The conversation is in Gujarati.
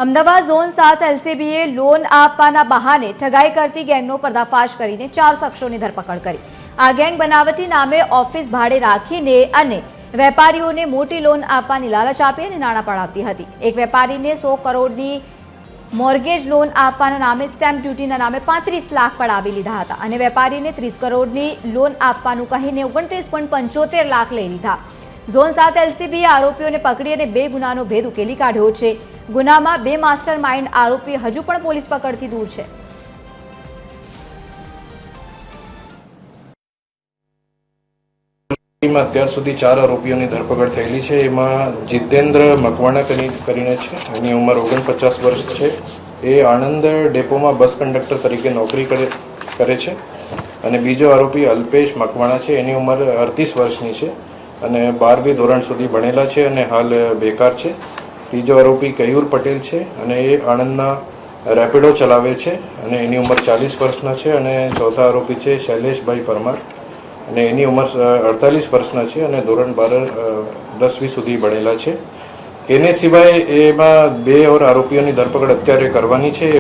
અમદાવાદ ઝોન 7 એલસીબીએ લોન આપવાના બહાને ઠગાઈ કરતી ગેંગનો પર્દાફાશ કરીને 4 શખ્સોની ધરપકડ કરી। આ ગેંગ બનાવટી નામે ઓફિસ ભાડે રાખીને અને વેપારીઓને મોટી લોન આપવાની લાલચ આપી અને નાણાં પડાવતી હતી। એક વેપારીને 100 કરોડની મોર્ગેજ લોન આપવાના નામે સ્ટેમ્પ ડ્યુટીના નામે 35 લાખ પડાવી લીધા હતા અને વેપારીને 30 કરોડની લોન આપવાનું કહીને 29.75 લાખ લઈ લીધા। ઝોન 7 એલસીબીએ આરોપીઓને પકડી અને 2 ગુનાનો ભેદ ઉકેલી કાઢ્યો છે। ગુનામાં 2 માસ્ટર માઇન્ડ આરોપી હજુ પણ પોલીસ પકડથી દૂર છે। અત્યાર સુધી 4 આરોપીઓની ધરપકડ થયેલી છે। એમાં જીતેન્દ્ર મકવાણા કરીને છે, એની ઉંમર 49 વર્ષ છે। એ આણંદ ડેપોમાં બસ કંડક્ટર તરીકે નોકરી કરે છે અને બીજો આરોપી અલ્પેશ મકવાણા છે, એની ઉંમર 38 વર્ષની છે અને 12મી ધોરણ સુધી ભણેલા છે અને હાલ બેકાર છે। ત્રીજો આરોપી કયુર પટેલ છે અને એ આણંદના રેપિડો ચલાવે છે અને એની ઉંમર 40 વર્ષના છે અને ચોથા આરોપી છે શૈલેષભાઈ પરમાર અને એની ઉંમર 48 વર્ષના છે અને ધોરણ 10મી સુધી ભણેલા છે। એને સિવાય એમાં 2 ઓર આરોપીઓની ધરપકડ અત્યારે કરવાની છે।